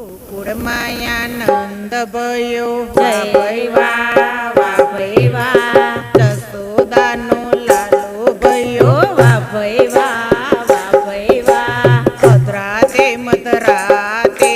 ગોકુળમાયા નંદ ભયો જય વાહ વાહ ભઈ વાહ. જસોદાનો લાલો ભયો વાહ ભઈ વાહ વાહ ભઈ વાહ. ભદ્રાતે મધરાતે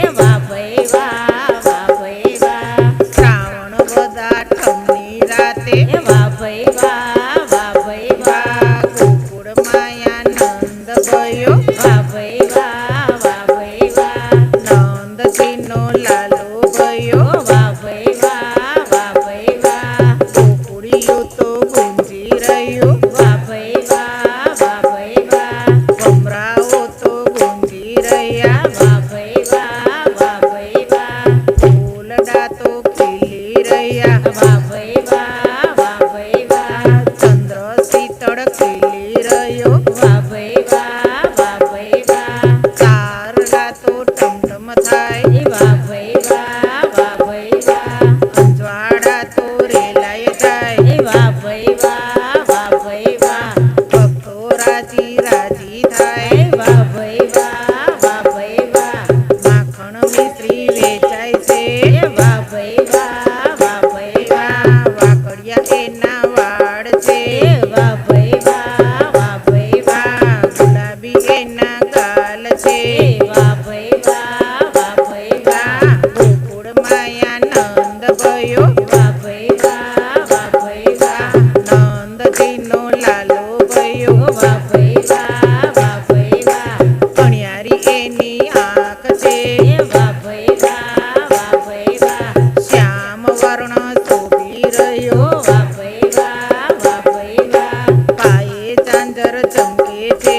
એ વાહ ભઈ વાહ વાહ ભઈ વાહ. શ્રાવણ વદા ઠમની રાતે એ વાહ ભઈ વાહ વાહ ભઈ વાહ. ગોકુળમાયા નંદ ભયો વાહ ભઈ વાહ વાહ ભઈ વાહ. નંદજીનો લાલો ભયો વાહ ભઈ વાહ વાહ ભઈ વાહ. ગોકુળિયું તો ગુંજી રહ્યું વાહ ભઈ વાહ વાહ ભઈ વાહ. ભમરાઓ તો ગુંજી રહ્યા વાહ ભઈ વાહ વાહ ભઈ વાહ. ફૂલડા તો ખીલી રહ્યા વાહ ભઈ વાહ વાહ ભઈ વાહ. ચંદ્ર શીતળ ખીલી રહ્યો વાહ ભઈ વાહ વાહ ભઈ વાહ. તારડા તો ટમટમ થાય વાહ ભઈ વાહ વાહ ભઈ વાહ. અંજવાડા તો રેલાય જાય વાહ ભઈ વાહ વાહ ભઈ વાહ. ભક્તો રાજી રાજી થાય વાહ ભઈ વાહ વાહ ભઈ વાહ. માખણ મિશ્રી વેચાય છે વાહ ભઈ વાહ વાહ ભઈ વાહ. વાકડિયા એના વાડ છે વાહ ભઈ વાહ વાહ ભઈ વાહ. ગુલાબી એના ગાલ છે વાહ ભઈ વાહ વાહ ભઈ વાહ. ગોકુળમાયા નંદ ભયો વાહ ભઈ વાહ વાહ ભઈ વાહ. નંદજીનો લાલો ભયો વાહ ભઈ વાહ વાહ ભઈ વાહ. કણિયારી એની આંખ છે વાહ ભઈ વાહ વાહ ભઈ વાહ. શ્યામ વર્ણ શોભી રહ્યો વાહ ભઈ વાહ વાહ ભઈ વાહ. પાયે ઝાંઝર ચમકે છે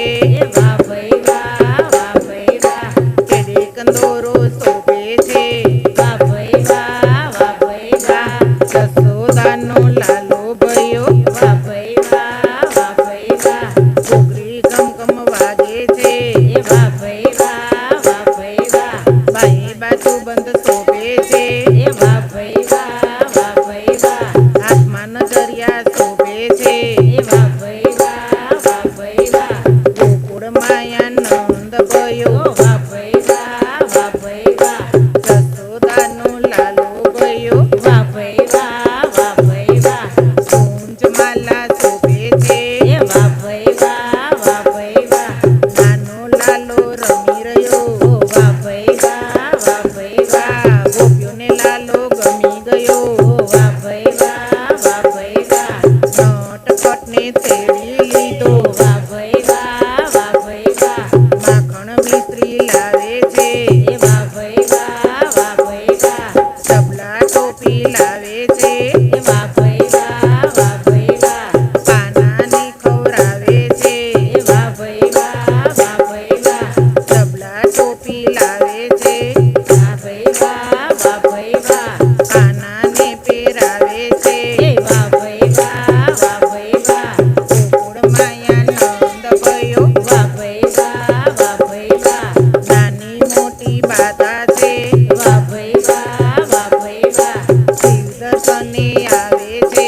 વાહ ભઈ વાહ વાહ ભઈ વાહ. કેડે કંદોરો શોભે છે વાહ ભઈ વાહ વાહ ભઈ વાહ. જસોદાનો લાલો ભયો વાહ ભઈ વાહ વાહ ભઈ વાહ. ઘૂઘરી ઘમઘમ વાગે છે વાહ ભઈ વાહ વાહ ભઈ વાહ. બાઈ બાજુ બંધ શોભે છે વાહ ભઈ વાહ વાહ ભઈ વાહ. હાથમાં નજરિયા શોભે છે વાહ ભઈ વાહ વાહ ભઈ વાહ. ગોકુળમાયા નંદ ભયો વાહ ભઈ વાહ વાહ ભઈ વાહ. જસોદાનો લાલો ભયો વાહ ભઈ વાહ વાહ ભઈ વાહ. કુંજમાલા શોભે છે વાહ ભઈ વાહ વાહ ભઈ વાહ. નાનો લાલો રમી રહ્યો વાહ ભઈ વાહ વાહ ભઈ વાહ. ગોપીઓને લાલો ગમી ગયો વાહ ભઈ વાહ વાહ ભઈ વાહ. નટખટને તેડી લીધો વાહ ભઈ વાહ વાહ ભઈ વાહ. માખણ મિશ્રી લાવે છે વાહ ભઈ વાહ વાહ ભઈ વાહ. ડબલા ટોપી લાવે છે વાહ ભઈ વાહ વાહ ભઈ વાહ. પાનાની ખવરાવે છે વાહ ભઈ વાહ વાહ ભઈ વાહ. ડબલા ટોપી લાવે છે વાહ ભઈ વાહ વાહ ભઈ વાહ. કાનાને પહેરાવે છે વાહ ભઈ વાહ વાહ ભઈ વાહ. ગોકુળમાયા નંદ ભયો વાહ ભઈ વાહ વાહ ભઈ વાહ. નાની મોટી બાધા છે વાહ ભઈ વાહ વાહ ભઈ વાહ. શિવ દર્શને આવે છે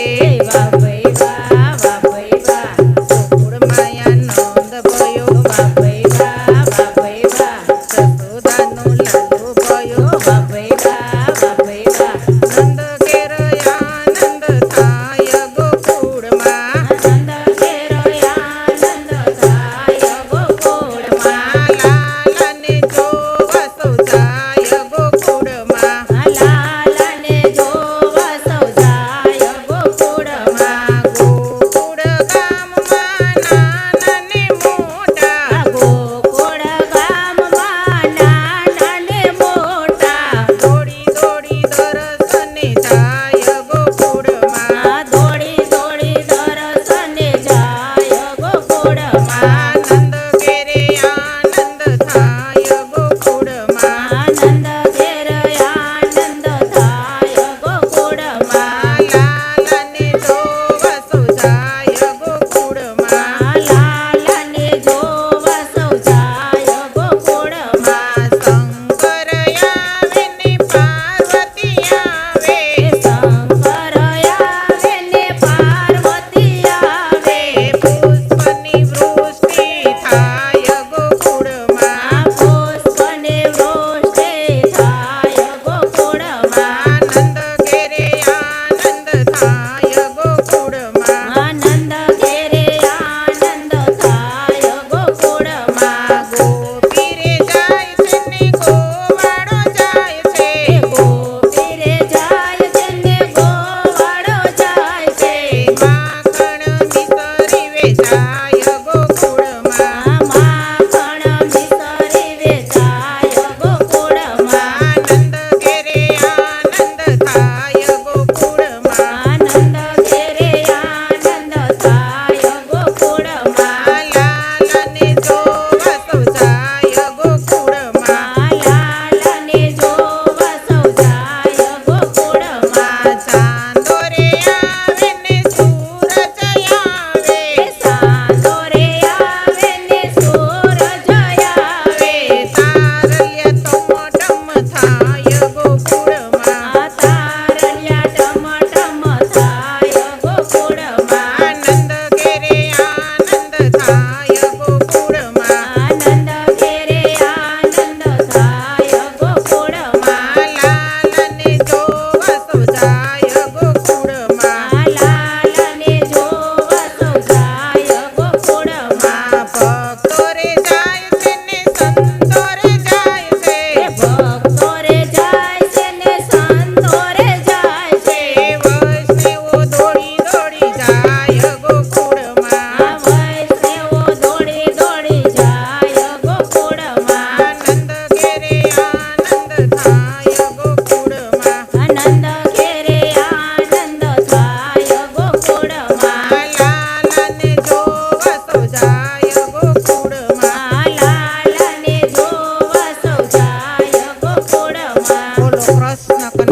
વાહ ભઈ વાહ વાહ ભઈ વાહ. ગોકુળમાયા નંદ ભયો વાહ ભઈ વાહ વાહ ભઈ વાહ. જસોદાનો લાલો ભયો વાહ ભઈ વાહ વાહ ભઈ વાહ. નંદ ઘેર આનંદ થાય ગોકુળમાં નંદ ઘેર આનંદ થાય ગોકુળમાં. લાલાને જોવા સૌ જાય ગોકુળમાં લાલને જોવા સૌ જાય ગોકુળમાં. ગોકુળ ગામમાં નાના ને મોટા ગોકુળ ગામમાં નાના ને મોટા. દોડી દોડી દર્શને જાય ગોકુળમાં દોડી દોડી દર્શને જાય ગોકુળમાં. આનંદ ઘેરે આનંદ થાય ગોકુળમાં આનંદ ઘેર આનંદ થાય ગોકુળમાં. લાલાને જોવા સૌ જાય ગોકુળમાં લાલને જોવા સૌ જાય ગોકુળમાં. શંકર આવે ને પાર્વતી આવે શંકર આવે ને પાર્વતી આવે. પુષ્પની વૃષ્ટિ થાય ગોકુળમાં પુષ્પને વૃષ્ટિ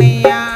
મૈયા